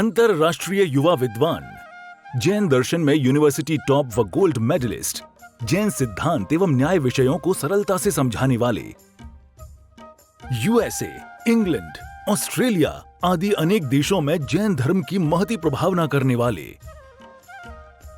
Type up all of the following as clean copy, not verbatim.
अंतरराष्ट्रीय युवा विद्वान, जैन दर्शन में यूनिवर्सिटी टॉप व गोल्ड मेडलिस्ट, जैन सिद्धांत एवं न्याय विषयों को सरलता से समझाने वाले, यूएसए, इंग्लैंड, ऑस्ट्रेलिया आदि अनेक देशों में जैन धर्म की महती प्रभावना करने वाले,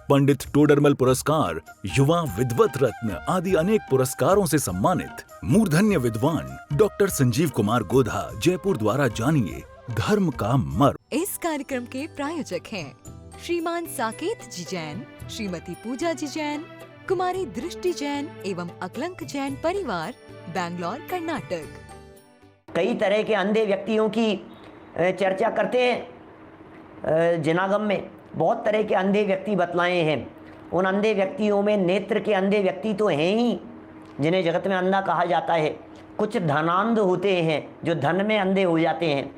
पंडित टोडरमल पुरस्कार, युवा विद्वत रत्न आदि अनेक पुरस्कारों से सम्मानित मूर्धन्य विद्वान डॉक्टर संजीव कुमार गोधा जयपुर द्वारा जानिए धर्म का मर्म। इस कार्यक्रम के प्रायोजक हैं श्रीमान साकेत जी जैन, श्रीमती पूजा जी जैन, कुमारी दृष्टि जैन एवं अकलंक जैन परिवार, बैंगलोर, कर्नाटक। कई तरह के अंधे व्यक्तियों की चर्चा करते हैं। जनागम में बहुत तरह के अंधे व्यक्ति बतलाए हैं। उन अंधे व्यक्तियों में नेत्र के अंधे व्यक्ति तो हैं ही, जिन्हें जगत में अंधा कहा जाता है। कुछ धनांध होते हैं जो धन में अंधे हो जाते हैं।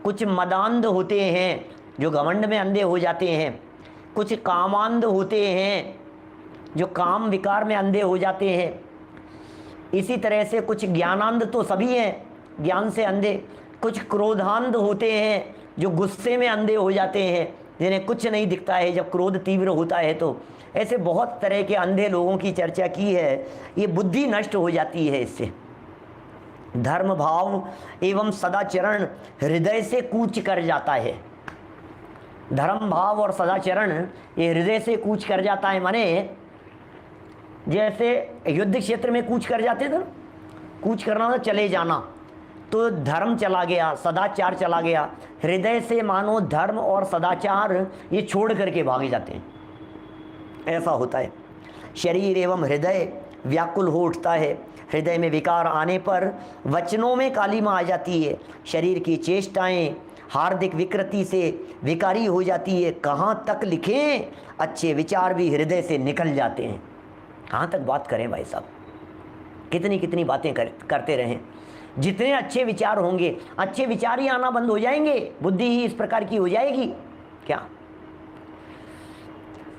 कुछ मदांध होते हैं जो घमंड में अंधे हो जाते हैं। कुछ कामांध होते हैं जो काम विकार में अंधे हो जाते हैं। इसी तरह से कुछ ज्ञानांध तो सभी हैं, ज्ञान से अंधे। कुछ क्रोधांध होते हैं जो गुस्से में अंधे हो जाते हैं, जिन्हें कुछ नहीं दिखता है जब क्रोध तीव्र होता है। तो ऐसे बहुत तरह के अंधे लोगों की चर्चा की है। ये बुद्धि नष्ट हो जाती है इससे। धर्म भाव एवं सदाचरण हृदय से कूच कर जाता है। धर्म भाव और सदाचरण ये हृदय से कूच कर जाता है। माने जैसे युद्ध क्षेत्र में कूच कर जाते थे, कूच करना तो चले जाना, तो धर्म चला गया, सदाचार चला गया। हृदय से मानो धर्म और सदाचार ये छोड़ करके भागे जाते हैं। ऐसा होता है। शरीर एवं हृदय व्याकुल हो उठता है। हृदय में विकार आने पर वचनों में कालीमा आ जाती है। शरीर की चेष्टाएं हार्दिक विकृति से विकारी हो जाती है। कहाँ तक लिखें, अच्छे विचार भी हृदय से निकल जाते हैं। कहाँ तक बात करें भाई साहब, कितनी कितनी बातें करते रहें। जितने अच्छे विचार होंगे, अच्छे विचार ही आना बंद हो जाएंगे, बुद्धि ही इस प्रकार की हो जाएगी। क्या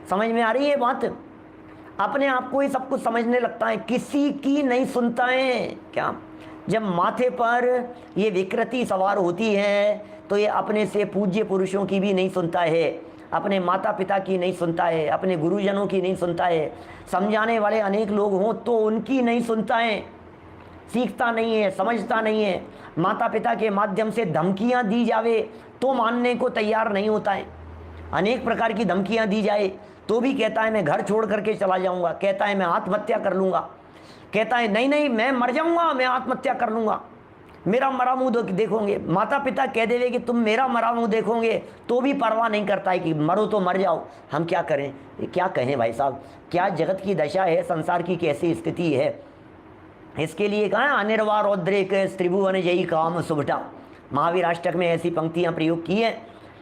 समझ में आ रही है बात? अपने आप को ही सब कुछ समझने लगता है, किसी की नहीं सुनता है। क्या जब माथे पर ये विकृति सवार होती है तो ये अपने से पूज्य पुरुषों की भी नहीं सुनता है, अपने माता पिता की नहीं सुनता है, अपने गुरुजनों की नहीं सुनता है। समझाने वाले अनेक लोग हों तो उनकी नहीं सुनता है, सीखता नहीं है, समझता नहीं है। माता पिता के माध्यम से धमकियां दी जावे तो मानने को तैयार नहीं होता है। अनेक प्रकार की धमकियां दी जाए तो भी कहता है मैं घर छोड़ करके चला जाऊंगा, कहता है मैं आत्महत्या कर लूंगा, कहता है नहीं नहीं मैं मर जाऊंगा, मैं आत्महत्या कर लूंगा, मेरा मरा मुंह देखोगे। माता पिता कह देवे कि तुम मेरा मरा मुंह देखोगे तो भी परवाह नहीं करता है कि मरो तो मर जाओ। हम क्या करें, क्या कहें भाई साहब, क्या जगत की दशा है, संसार की कैसी स्थिति है। इसके लिए कहा अनिर्वार रौद्रेक त्रिभुवन जयी काम सुभटा। महावीर अष्टक में ऐसी पंक्तियां प्रयोग की है।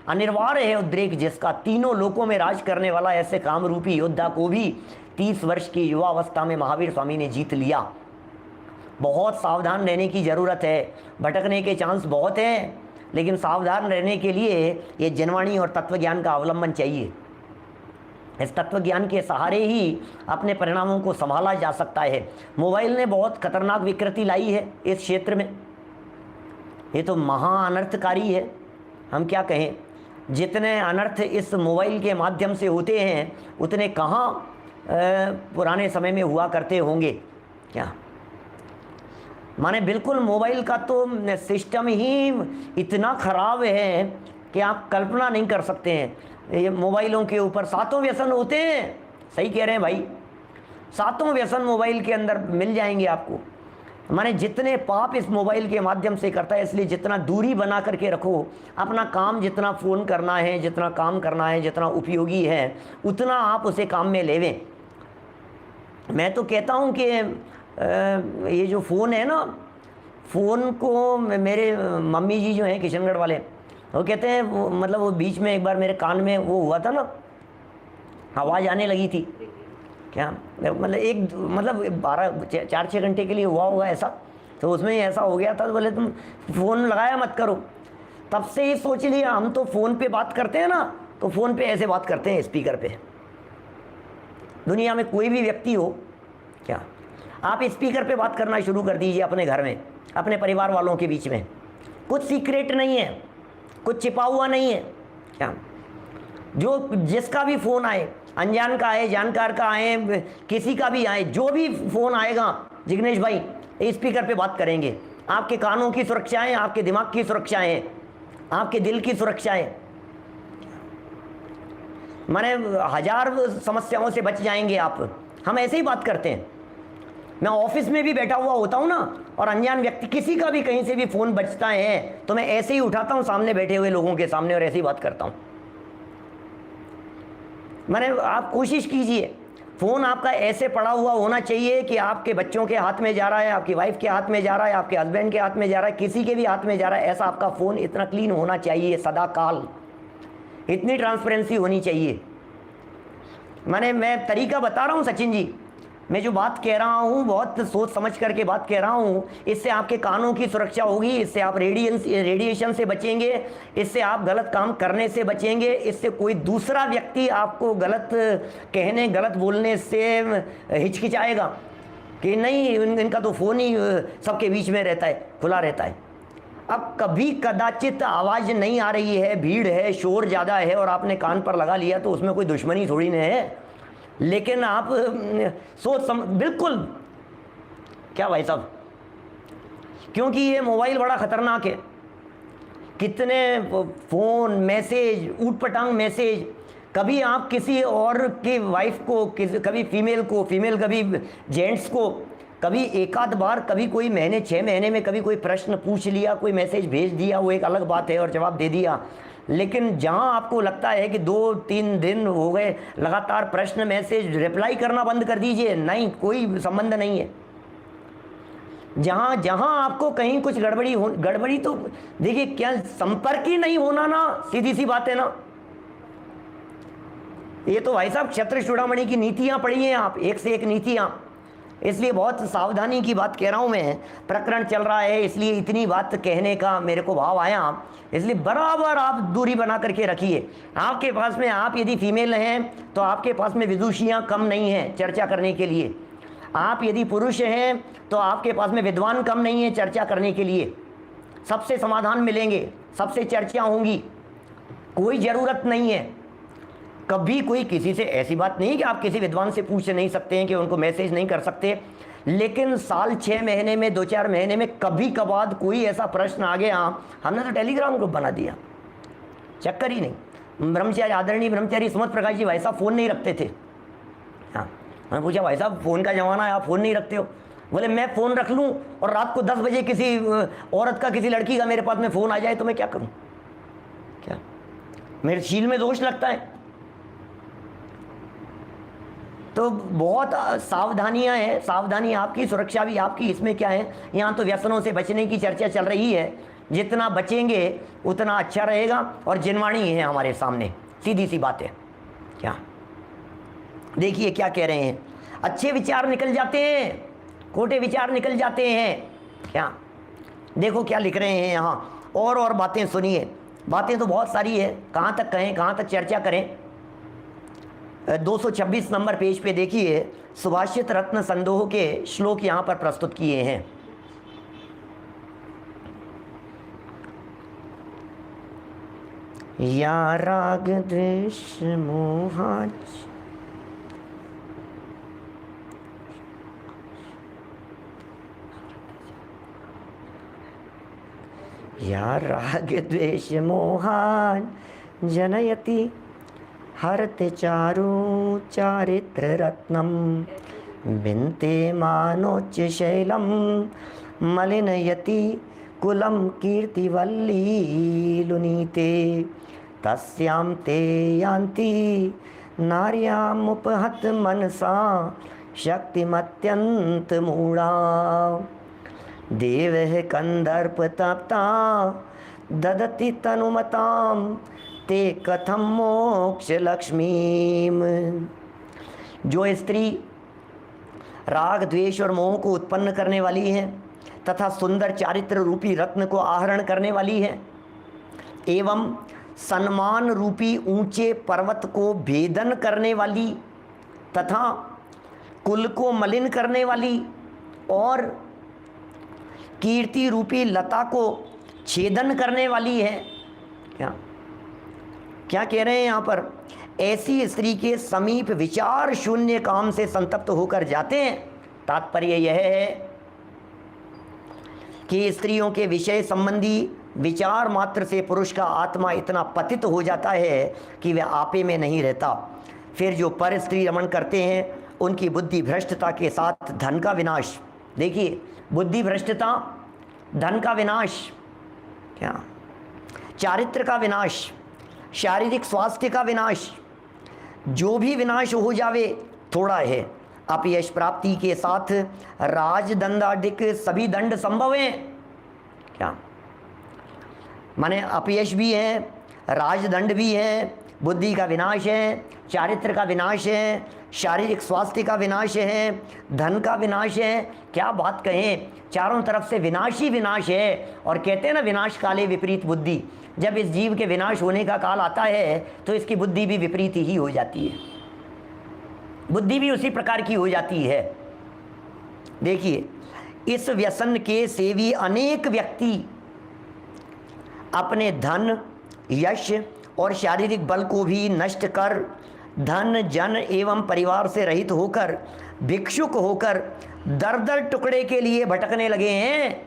अनिर्वार है उद्रेक जिसका, तीनों लोकों में राज करने वाला ऐसे काम रूपी योद्धा को भी 30 वर्ष की युवावस्था में महावीर स्वामी ने जीत लिया। बहुत सावधान रहने की ज़रूरत है। भटकने के चांस बहुत हैं, लेकिन सावधान रहने के लिए ये जनवाणी और तत्वज्ञान का अवलंबन चाहिए। इस तत्वज्ञान के सहारे ही अपने परिणामों को संभाला जा सकता है। मोबाइल ने बहुत खतरनाक विकृति लाई है इस क्षेत्र में। ये तो महा अनर्थकारी है। हम क्या कहें, जितने अनर्थ इस मोबाइल के माध्यम से होते हैं उतने कहाँ पुराने समय में हुआ करते होंगे। क्या माने बिल्कुल मोबाइल का तो सिस्टम ही इतना खराब है कि आप कल्पना नहीं कर सकते हैं। ये मोबाइलों के ऊपर 7 व्यसन होते हैं। सही कह रहे हैं भाई, 7 व्यसन मोबाइल के अंदर मिल जाएंगे आपको। माने जितने पाप इस मोबाइल के माध्यम से करता है, इसलिए जितना दूरी बना करके रखो। अपना काम जितना फ़ोन करना है, जितना काम करना है, जितना उपयोगी है उतना आप उसे काम में लेवें। मैं तो कहता हूँ कि ये जो फ़ोन है ना, फ़ोन को मेरे मम्मी जी जो हैं किशनगढ़ वाले, वो कहते हैं मतलब वो बीच में एक बार मेरे कान में वो हुआ था ना, आवाज़ आने लगी थी। क्या मतलब एक मतलब 4-6 घंटे के लिए हुआ होगा ऐसा, तो उसमें ऐसा हो गया था। तो बोले तुम फ़ोन लगाया मत करो। तब से ही सोच लिया, हम तो फ़ोन पे बात करते हैं ना, तो फ़ोन पे ऐसे बात करते हैं स्पीकर पे। दुनिया में कोई भी व्यक्ति हो, क्या आप स्पीकर पे बात करना शुरू कर दीजिए अपने घर में, अपने परिवार वालों के बीच में। कुछ सीक्रेट नहीं है, कुछ छिपा हुआ नहीं है। क्या जो जिसका भी फ़ोन आए, अनजान का आए, जानकार का आए, किसी का भी आए, जो भी फ़ोन आएगा जिग्नेश भाई स्पीकर पे बात करेंगे। आपके कानों की सुरक्षा है, आपके दिमाग की सुरक्षा है, आपके दिल की सुरक्षा है। माने 1000 समस्याओं से बच जाएंगे आप। हम ऐसे ही बात करते हैं। मैं ऑफिस में भी बैठा हुआ होता हूँ ना, और अनजान व्यक्ति किसी का भी कहीं से भी फ़ोन बजता है तो मैं ऐसे ही उठाता हूँ सामने बैठे हुए लोगों के सामने और ऐसे ही बात करता हूँ। माने आप कोशिश कीजिए, फ़ोन आपका ऐसे पड़ा हुआ होना चाहिए कि आपके बच्चों के हाथ में जा रहा है, आपकी वाइफ के हाथ में जा रहा है, आपके हस्बैंड के हाथ में जा रहा है, किसी के भी हाथ में जा रहा है, ऐसा आपका फ़ोन इतना क्लीन होना चाहिए सदा काल, इतनी ट्रांसपेरेंसी होनी चाहिए। माने मैं तरीका बता रहा हूँ सचिन जी, मैं जो बात कह रहा हूँ बहुत सोच समझ करके बात कह रहा हूँ। इससे आपके कानों की सुरक्षा होगी, इससे आप रेडिएशन से बचेंगे, इससे आप गलत काम करने से बचेंगे, इससे कोई दूसरा व्यक्ति आपको गलत कहने, गलत बोलने से हिचकिचाएगा कि नहीं इनका तो फ़ोन ही सबके बीच में रहता है, खुला रहता है। अब कभी कदाचित आवाज़ नहीं आ रही है, भीड़ है, शोर ज़्यादा है और आपने कान पर लगा लिया तो उसमें कोई दुश्मनी थोड़ी ना है। लेकिन आप बिल्कुल क्या भाई साहब, क्योंकि ये मोबाइल बड़ा ख़तरनाक है। कितने फ़ोन, मैसेज, ऊटपटांग मैसेज, कभी आप किसी और की वाइफ को, कभी फीमेल को, फीमेल कभी जेंट्स को, कभी एक आध बार, कभी कोई महीने 6 महीने में कभी कोई प्रश्न पूछ लिया, कोई मैसेज भेज दिया, वो एक अलग बात है और जवाब दे दिया। लेकिन जहां आपको लगता है कि 2-3 दिन हो गए लगातार प्रश्न मैसेज, रिप्लाई करना बंद कर दीजिए, नहीं, कोई संबंध नहीं है। जहां जहां आपको कहीं कुछ गड़बड़ी तो देखिए, क्या संपर्क ही नहीं होना ना, सीधी सी बात है ना। ये तो भाई साहब क्षत्रिय चूड़ामणि की नीतियां पढ़ी हैं आप, एक से एक नीतियां, इसलिए बहुत सावधानी की बात कह रहा हूं मैं। प्रकरण चल रहा है इसलिए इतनी बात कहने का मेरे को भाव आया, इसलिए बराबर आप दूरी बना करके रखिए। आपके पास में, आप यदि फीमेल हैं तो आपके पास में विदुषियाँ कम नहीं हैं चर्चा करने के लिए। आप यदि पुरुष हैं तो आपके पास में विद्वान कम नहीं है चर्चा करने के लिए। सबसे समाधान मिलेंगे, सबसे चर्चा होंगी, कोई ज़रूरत नहीं है। कभी कोई किसी से ऐसी बात नहीं कि आप किसी विद्वान से पूछ नहीं सकते हैं, कि उनको मैसेज नहीं कर सकते, लेकिन साल 6 महीने में, 2-4 महीने में कभी कभार कोई ऐसा प्रश्न आ गया, हमने तो टेलीग्राम ग्रुप बना दिया, चक्कर ही नहीं। ब्रह्मचारी, आदरणीय ब्रह्मचारी सुमत प्रकाश जी भाई साहब फ़ोन नहीं रखते थे। हाँ, मैंने पूछा भाई साहब फ़ोन का ज़माना है, आप फ़ोन नहीं रखते हो? बोले मैं फ़ोन रख लूँ और रात को 10 बजे किसी औरत का, किसी लड़की का मेरे पास में फ़ोन आ जाए तो मैं क्या करूँ? क्या मेरे शील में दोष लगता है? तो बहुत सावधानियां हैं, सावधानी आपकी, सुरक्षा भी आपकी। इसमें क्या है, यहाँ तो व्यसनों से बचने की चर्चा चल रही है, जितना बचेंगे उतना अच्छा रहेगा। और जिनवाणी है हमारे सामने, सीधी सी बात है। क्या देखिए क्या कह रहे हैं, अच्छे विचार निकल जाते हैं, खोटे विचार निकल जाते हैं। क्या देखो क्या लिख रहे हैं यहाँ, और बातें सुनिए। बातें तो बहुत सारी है, कहाँ तक कहें, कहाँ तक चर्चा करें। 226 नंबर पेज पे देखिए, सुभाषित रत्न संदोह के श्लोक यहाँ पर प्रस्तुत किए हैं। या राग द्वेष मोहा, या राग द्वेष मोहान जनयति हरते चारु चारित्र रत्नम बिन्ते मानोच्च शैलम मलिनयति कुलम कीर्तिवल्ली लुनीते तस्यां ते यान्ति नार्याम उपहत मनसा शक्तिमत्यंत मूढ़ा देवः कंदर्प तप्ता ददति तनुमताम ते कथम मोक्ष लक्ष्मीम। जो स्त्री राग द्वेष और मोह को उत्पन्न करने वाली है तथा सुंदर चारित्र रूपी रत्न को आहरण करने वाली है एवं सम्मान रूपी ऊंचे पर्वत को भेदन करने वाली तथा कुल को मलिन करने वाली और कीर्ति रूपी लता को छेदन करने वाली है। क्या क्या कह रहे हैं यहाँ पर, ऐसी स्त्री के समीप विचार शून्य काम से संतप्त होकर जाते हैं। तात्पर्य यह है कि स्त्रियों के विषय संबंधी विचार मात्र से पुरुष का आत्मा इतना पतित हो जाता है कि वह आपे में नहीं रहता। फिर जो पर स्त्री रमण करते हैं उनकी बुद्धि भ्रष्टता के साथ धन का विनाश। देखिए, बुद्धि भ्रष्टता, धन का विनाश, क्या चारित्र का विनाश, शारीरिक स्वास्थ्य का विनाश, जो भी विनाश हो जावे थोड़ा है। अपयश प्राप्ति के साथ राजदंडाधिक सभी दंड संभव हैं। क्या माने, अपयश भी है, राजदंड भी है, बुद्धि का विनाश है, चारित्र का विनाश है, शारीरिक स्वास्थ्य का विनाश है, धन का विनाश है। क्या बात कहें, चारों तरफ से विनाश ही विनाश है। और कहते हैं ना, विनाश काले विपरीत बुद्धि। जब इस जीव के विनाश होने का काल आता है तो इसकी बुद्धि भी विपरीत ही हो जाती है, बुद्धि भी उसी प्रकार की हो जाती है। देखिए, इस व्यसन के सेवी अनेक व्यक्ति अपने धन, यश और शारीरिक बल को भी नष्ट कर धन, जन एवं परिवार से रहित होकर भिक्षुक होकर दर दर टुकड़े के लिए भटकने लगे हैं,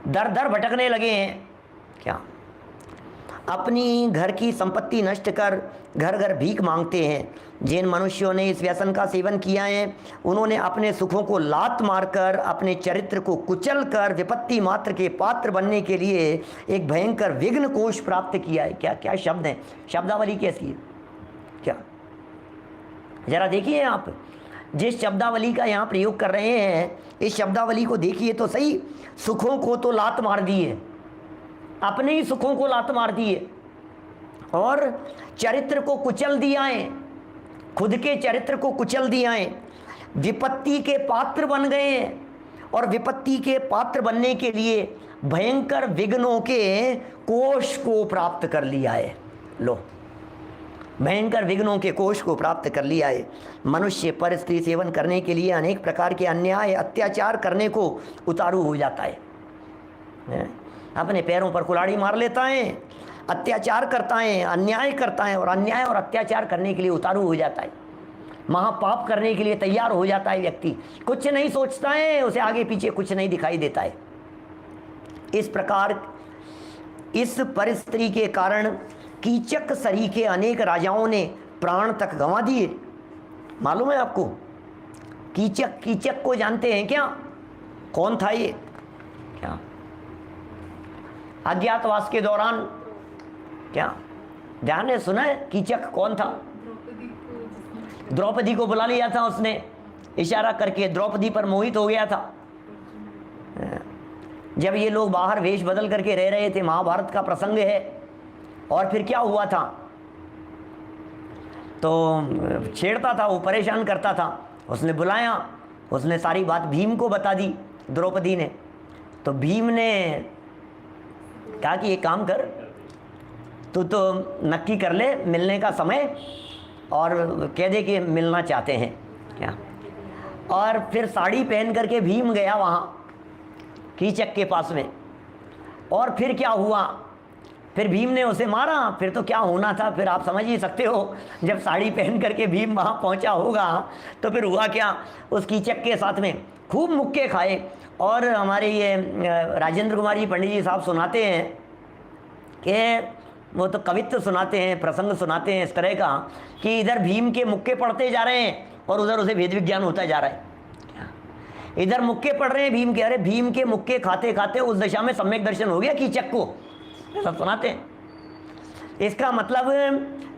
दर दर भटकने लगे हैं। क्या अपनी घर की संपत्ति नष्ट कर घर घर भीख मांगते हैं। जिन मनुष्यों ने इस व्यसन का सेवन किया है उन्होंने अपने सुखों को लात मारकर अपने चरित्र को कुचल कर विपत्ति मात्र के पात्र बनने के लिए एक भयंकर विघ्न कोश प्राप्त किया है। क्या क्या शब्द हैं, शब्दावली कैसी है। क्या जरा देखिए, आप जिस शब्दावली का यहाँ प्रयोग कर रहे हैं, इस शब्दावली को देखिए तो सही। सुखों को तो लात मार दी है, अपने ही सुखों को लात मार दी है, और चरित्र को कुचल दिया है, खुद के चरित्र को कुचल दिया है, विपत्ति के पात्र बन गए हैं, और विपत्ति के पात्र बनने के लिए भयंकर विघ्नों के कोश को प्राप्त कर लिया है। लो, भयंकर विघ्नों के कोश को प्राप्त कर लिया है। मनुष्य पर स्त्री सेवन करने के लिए अनेक प्रकार के अन्याय अत्याचार करने को उतारू हो जाता है। अपने पैरों पर कुल्हाड़ी मार लेता है, अत्याचार करता है, अन्याय करता है, और अन्याय और अत्याचार करने के लिए उतारू हो जाता है। महापाप करने के लिए तैयार हो जाता है व्यक्ति, कुछ नहीं सोचता है, उसे आगे पीछे कुछ नहीं दिखाई देता है। इस प्रकार इस परिस्थिति के कारण कीचक सरीखे अनेक राजाओं ने प्राण तक गंवा दिए। मालूम है आपको, कीचक, कीचक को जानते हैं क्या, कौन था ये। क्या अज्ञातवास के दौरान, क्या ध्यान है, सुना है कीचक कौन था। द्रौपदी को बुला लिया था उसने, इशारा करके द्रौपदी पर मोहित हो गया था। जब ये लोग बाहर वेश बदल करके रह रहे थे, महाभारत का प्रसंग है। और फिर क्या हुआ था, तो छेड़ता था वो, परेशान करता था। उसने बुलाया, उसने सारी बात भीम को बता दी द्रौपदी ने। तो भीम ने कहा कि ये काम कर, तू तो नक्की कर ले मिलने का समय, और कह दे कि मिलना चाहते हैं। क्या, और फिर साड़ी पहन करके भीम गया वहाँ कीचक के पास में। और फिर क्या हुआ, फिर भीम ने उसे मारा। फिर तो क्या होना था, फिर आप समझ ही सकते हो। जब साड़ी पहन करके भीम वहाँ पहुँचा होगा तो फिर हुआ क्या, उस कीचक के साथ में खूब मुक्के खाए। और हमारे ये राजेंद्र कुमार जी पंडित जी साहब सुनाते हैं कि वो तो कवित्व सुनाते हैं, प्रसंग सुनाते हैं इस तरह का कि इधर भीम के मुक्के पड़ते जा रहे हैं और उधर उसे वेद विज्ञान होता जा रहा है। इधर मुक्के पड़ रहे हैं भीम के, अरे भीम के मुक्के खाते खाते उस दशा में सम्यक दर्शन हो गया कीचक को, सब सुनाते हैं। इसका मतलब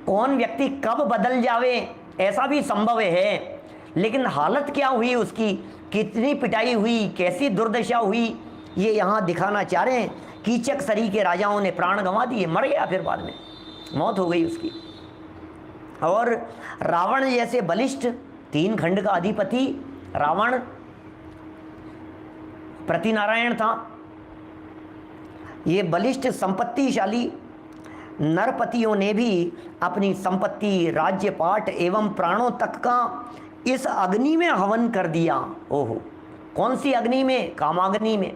कौन व्यक्ति कब बदल जावे ऐसा भी संभव है, लेकिन हालत क्या हुई उसकी, कितनी पिटाई हुई, कैसी दुर्दशा हुई, ये यहाँ दिखाना चाह रहे हैं। कीचक सरी के राजाओं ने प्राण गंवा दिए, मर गया, फिर बाद में मौत हो गई उसकी। और रावण जैसे बलिष्ठ 3 खंड का अधिपति रावण प्रतिनारायण था। ये बलिष्ठ संपत्तिशाली नरपतियों ने भी अपनी संपत्ति, राज्यपाट एवं प्राणों तक का इस अग्नि में हवन कर दिया। ओहो, कौन सी अग्नि में, कामाग्नि में,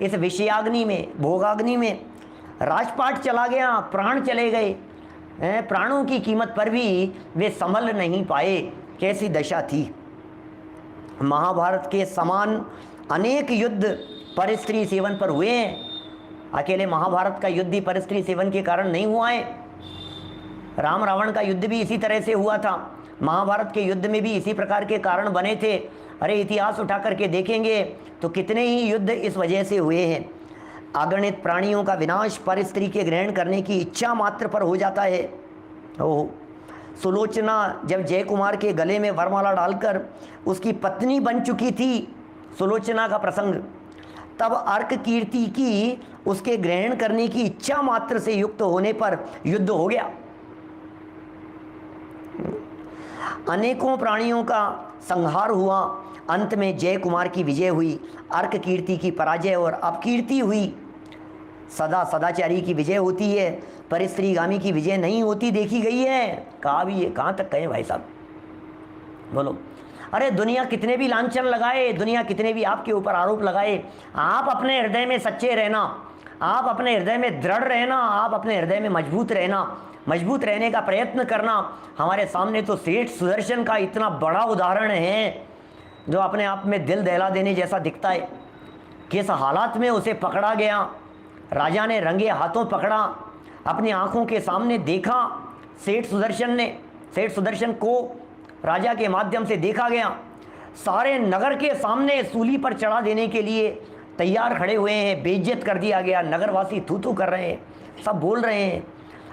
इस विषयाग्नि में, भोगाग्नि में। राजपाट चला गया, प्राण चले गए, प्राणों की कीमत पर भी वे संभल नहीं पाए। कैसी दशा थी। महाभारत के समान अनेक युद्ध पर स्त्री सेवन पर हुए हैं। अकेले महाभारत का युद्ध ही पर स्त्री सेवन के कारण नहीं हुआ है। राम रावण का युद्ध भी इसी तरह से हुआ था। महाभारत के युद्ध में भी इसी प्रकार के कारण बने थे। अरे इतिहास उठा करके देखेंगे तो कितने ही युद्ध इस वजह से हुए हैं। अगणित प्राणियों का विनाश पर स्त्री के ग्रहण करने की इच्छा मात्र पर हो जाता है। ओह, सुलोचना जब जय कुमार के गले में वरमाला डालकर उसकी पत्नी बन चुकी थी, सुलोचना का प्रसंग, तब अर्क कीर्ति की उसके ग्रहण करने की इच्छा मात्र से युक्त होने पर युद्ध हो गया। अनेकों प्राणियों का संहार हुआ। अंत में जय कुमार की विजय हुई, अर्क कीर्ति की पराजय और अपकीर्ति हुई। सदा सदाचारी की विजय होती है, पर स्त्रीगामी की विजय नहीं होती देखी गई है। कहा भी है, कहाँ तक कहें भाई साहब, बोलो। अरे दुनिया कितने भी लांछन लगाए, दुनिया कितने भी आपके ऊपर आरोप लगाए, आप अपने हृदय में सच्चे रहना, आप अपने हृदय में दृढ़ रहना, आप अपने हृदय में मजबूत रहना, मजबूत रहने का प्रयत्न करना। हमारे सामने तो सेठ सुदर्शन का इतना बड़ा उदाहरण है जो अपने आप में दिल दहला देने जैसा दिखता है। किस हालात में उसे पकड़ा गया, राजा ने रंगे हाथों पकड़ा, अपनी आंखों के सामने देखा। सेठ सुदर्शन को राजा के माध्यम से देखा गया। सारे नगर के सामने सूली पर चढ़ा देने के लिए तैयार खड़े हुए हैं, बेइज्जत कर दिया गया। नगरवासी थू थू कर रहे हैं, सब बोल रहे हैं।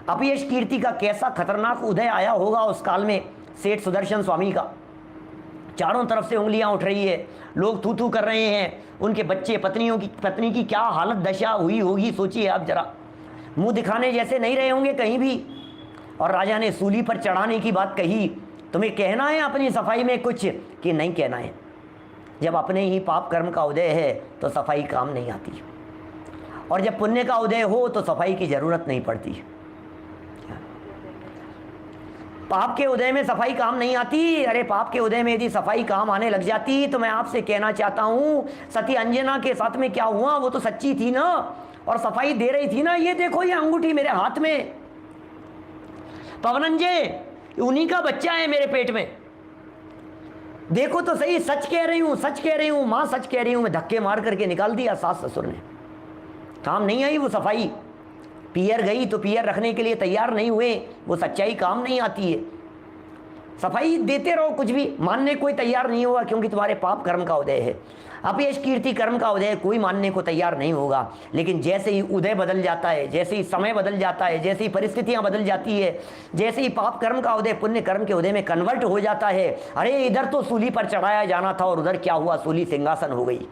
अपयश कीर्ति का कैसा खतरनाक उदय आया होगा उस काल में सेठ सुदर्शन स्वामी का। चारों तरफ से उंगलियां उठ रही है, लोग थू थू कर रहे हैं। उनके बच्चे, पत्नी की क्या हालत दशा हुई होगी, सोचिए आप जरा। मुंह दिखाने जैसे नहीं रहे होंगे कहीं भी। और राजा ने सूली पर चढ़ाने की बात कही। तुम्हें कहना है अपनी सफाई में कुछ कि नहीं कहना है? जब अपने ही पाप कर्म का उदय है तो सफाई काम नहीं आती, और जब पुण्य का उदय हो तो सफाई की जरूरत नहीं पड़ती। पाप के उदय में सफाई काम नहीं आती। अरे पाप के उदय में यदि सफाई काम आने लग जाती तो मैं आपसे कहना चाहता हूं, सती अंजना के साथ में क्या हुआ, वो तो सच्ची थी ना, और सफाई दे रही थी ना। ये देखो, ये अंगूठी मेरे हाथ में, पवनंजय उन्हीं का बच्चा है मेरे पेट में, देखो तो सही, सच कह रही हूं, सच कह रही हूं मां, सच कह रही हूं। मैं धक्के मार करके निकाल दिया सास ससुर ने। काम नहीं आई वो सफाई। पियर गई तो पियर रखने के लिए तैयार नहीं हुए, वो सच्चाई काम नहीं आती है। सफाई देते रहो, कुछ भी मानने कोई तैयार नहीं होगा, क्योंकि तुम्हारे पाप कर्म का उदय है। अपयश कीर्ति कर्म का उदय कोई मानने को तैयार नहीं होगा। लेकिन जैसे ही उदय बदल जाता है, जैसे ही समय बदल जाता है, जैसे ही परिस्थितियां बदल जाती है, जैसे ही पाप कर्म का उदय पुण्य कर्म के उदय में कन्वर्ट हो जाता है, अरे इधर तो सूली पर चढ़ाया जाना था और उधर क्या हुआ, सूली सिंहासन हो गई।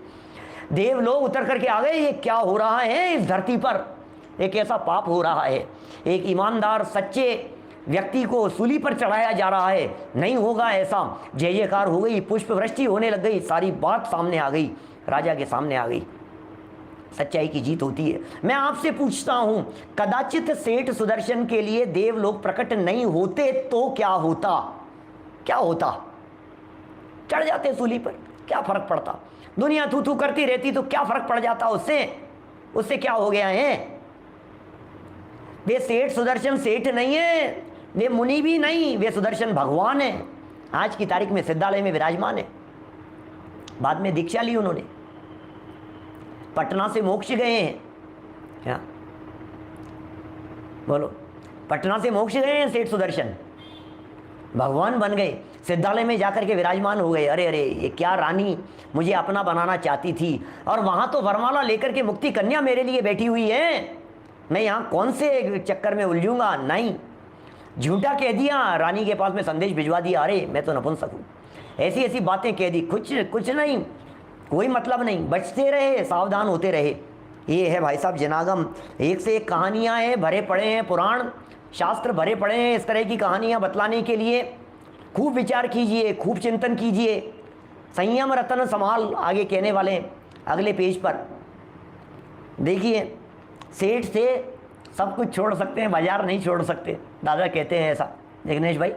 देव लोग उतर करके आ गए, ये क्या हो रहा है इस धरती पर, एक ऐसा पाप हो रहा है, एक ईमानदार सच्चे व्यक्ति को सूली पर चढ़ाया जा रहा है, नहीं होगा ऐसा। जय जयकार हो गई, पुष्प वृष्टि होने लग गई, सारी बात सामने आ गई, राजा के सामने आ गई। सच्चाई की जीत होती है। मैं आपसे पूछता हूं, कदाचित सेठ सुदर्शन के लिए देव लोग प्रकट नहीं होते तो क्या होता? क्या होता? चढ़ जाते सूली पर, क्या फर्क पड़ता? दुनिया थू थू करती रहती तो क्या फर्क पड़ जाता उससे क्या हो गया है? वे सेठ सुदर्शन सेठ नहीं है, वे मुनि भी नहीं, वे सुदर्शन भगवान है। आज की तारीख में सिद्धालय में विराजमान है। बाद में दीक्षा ली उन्होंने, पटना से मोक्ष गए हैं। क्या बोलो? पटना से मोक्ष गए हैं सेठ सुदर्शन, भगवान बन गए, सिद्धालय में जाकर के विराजमान हो गए। अरे अरे, ये क्या रानी मुझे अपना बनाना चाहती थी, और वहां तो वरमाला लेकर के मुक्ति कन्या मेरे लिए बैठी हुई है। मैं यहाँ कौन से चक्कर में उलझूंगा? नहीं, झूठा कह दिया, रानी के पास में संदेश भिजवा दिया, अरे मैं तो नपुंसक हूँ, ऐसी ऐसी बातें कह दी, कुछ नहीं, कोई मतलब नहीं। बचते रहे, सावधान होते रहे। ये है भाई साहब जनागम। एक से एक कहानियाँ हैं, भरे पड़े हैं, पुराण शास्त्र भरे पड़े हैं इस तरह की कहानियाँ बतलाने के लिए। खूब विचार कीजिए, खूब चिंतन कीजिए। संयम रतन संभाल आगे कहने वाले अगले पेज पर देखिए। सेठ से सब कुछ छोड़ सकते हैं, बाजार नहीं छोड़ सकते, दादा कहते हैं ऐसा। जगनेश भाई,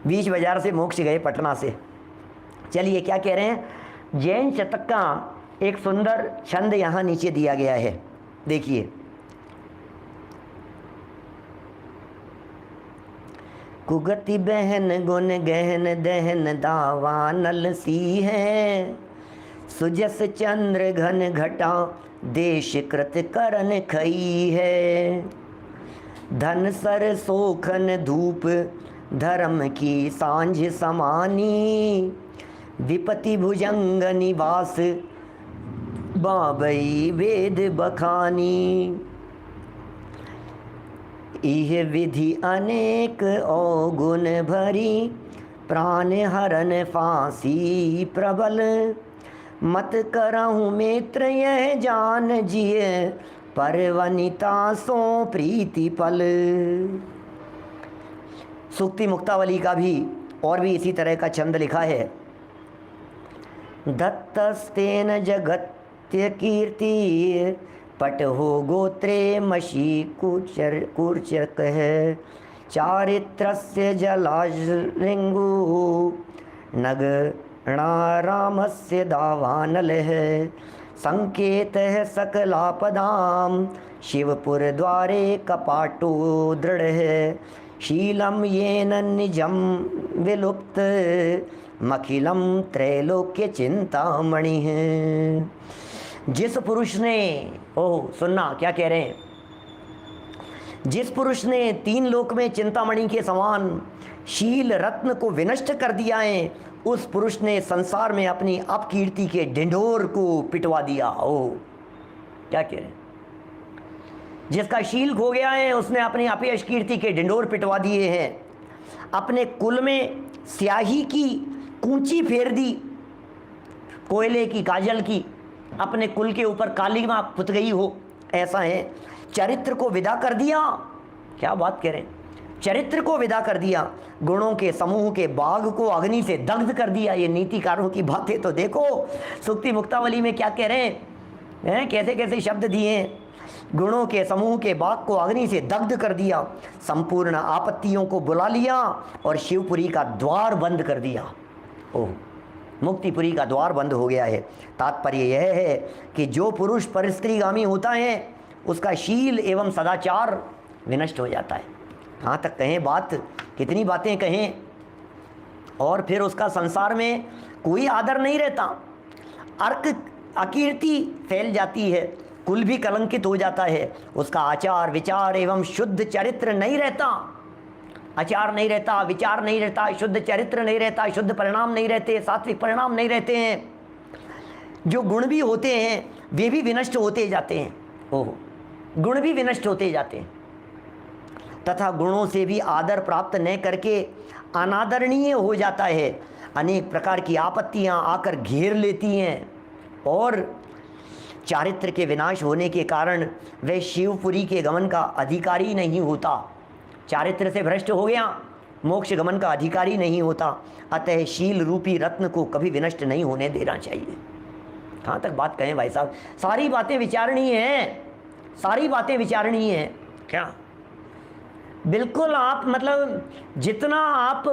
बीच बाजार से मोक्ष गए पटना से। चलिए क्या कह रहे हैं? जैन शतक का एक सुंदर छंद यहाँ नीचे दिया गया है, देखिए। कुगति बहन गुण गहन दहन दावानल सी है, सुजस चंद्र घन घटा देश कृत करन खई है। धन सर सोखन धूप धर्म की सांझ समानी, विपति भुजंग निवास बाबई वेद बखानी। इह विधि अनेक अवगुण भरी, प्राण हरन फांसी प्रबल। मत करहु मित्र यह जान जिय, पर वनिता सो प्रीति पल। सूक्ति मुक्तावली का भी और भी इसी तरह का छंद लिखा है। दत्तस्तेन जगत्य कीर्ति, पट हो गोत्रे मशी कूर्चक है। चारित्रस्य जलाशृंगु, नग रामस्य दावानल है। संकेत है सकलापदाम, शिवपुर द्वारे कपाटो दृढ़ है। शीलम येन निजम विलुप्त, मखिलम त्रैलोक्य चिंतामणि है। जिस पुरुष ने, ओह सुनना क्या कह रहे हैं, जिस पुरुष ने तीन लोक में चिंतामणि के समान शील रत्न को विनष्ट कर दिया है, उस पुरुष ने संसार में अपनी अपकीर्ति के ढिंढोर को पिटवा दिया। ओह क्या कह रहे हैं, जिसका शील खो गया है उसने अपनी अपयश कीर्ति के ढिंढोर पिटवा दिए हैं। अपने कुल में स्याही की कूंची फेर दी, कोयले की काजल की, अपने कुल के ऊपर कालीमा पुत गई हो, ऐसा है। चरित्र को विदा कर दिया, क्या बात कह रहे हैं, चरित्र को विदा कर दिया। गुणों के समूह के बाग को अग्नि से दग्ध कर दिया। ये नीतिकारों की बातें तो देखो, सूक्ति मुक्तावली में क्या कह रहे हैं, कैसे कैसे शब्द दिए हैं। गुणों के समूह के बाग को अग्नि से दग्ध कर दिया, संपूर्ण आपत्तियों को बुला लिया और शिवपुरी का द्वार बंद कर दिया। ओह, मुक्तिपुरी का द्वार बंद हो गया है। तात्पर्य यह है कि जो पुरुष परिस्त्रीगामी होता है उसका शील एवं सदाचार विनष्ट हो जाता है। कहाँ तक कहें बात, कितनी बातें कहें, और फिर उसका संसार में कोई आदर नहीं रहता। अर्क अकीर्ति फैल जाती है, कुल भी कलंकित हो जाता है। उसका आचार विचार एवं शुद्ध चरित्र नहीं रहता। आचार नहीं रहता, विचार नहीं रहता, शुद्ध चरित्र नहीं रहता, शुद्ध परिणाम नहीं रहते, सात्विक परिणाम नहीं रहते हैं। जो गुण भी होते हैं वे भी विनष्ट होते जाते हैं। ओह, गुण भी विनष्ट होते जाते हैं। तथा गुणों से भी आदर प्राप्त न करके अनादरणीय हो जाता है। अनेक प्रकार की आपत्तियां आकर घेर लेती हैं और चारित्र के विनाश होने के कारण वह शिवपुरी के गमन का अधिकारी नहीं होता। चारित्र से भ्रष्ट हो गया, मोक्ष गमन का अधिकारी नहीं होता। अतः शील रूपी रत्न को कभी विनष्ट नहीं होने देना चाहिए। कहाँ तक बात कहें भाई साहब, सारी बातें विचारणीय हैं, सारी बातें विचारणीय हैं। क्या बिल्कुल आप मतलब जितना आप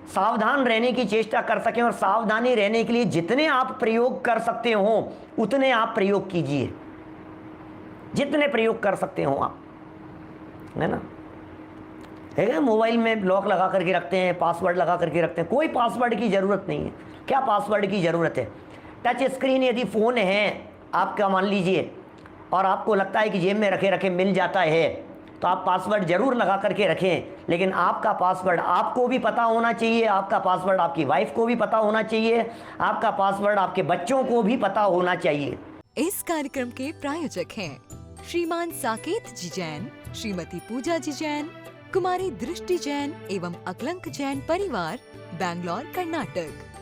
सावधान रहने की चेष्टा कर सकें और सावधानी रहने के लिए जितने आप प्रयोग कर सकते हो उतने आप प्रयोग कीजिए, जितने प्रयोग कर सकते हो आप, है ना। है मोबाइल में लॉक लगा करके रखते हैं, पासवर्ड लगा करके रखते हैं, कोई पासवर्ड की ज़रूरत नहीं है। क्या पासवर्ड की ज़रूरत है। टच स्क्रीन यदि फ़ोन है आपका, मान लीजिए, और आपको लगता है कि जेब में रखे रखे मिल जाता है, तो आप पासवर्ड ज़रूर लगा करके रखें। लेकिन आपका पासवर्ड आपको भी पता होना चाहिए, आपका पासवर्ड आपकी वाइफ को भी पता होना चाहिए, आपका पासवर्ड आपके बच्चों को भी पता होना चाहिए। इस कार्यक्रम के प्रायोजक हैं श्रीमान साकेत जी जैन, श्रीमती पूजा जी जैन, कुमारी दृष्टि जैन एवं अकलंक जैन परिवार, बैंगलोर, कर्नाटक।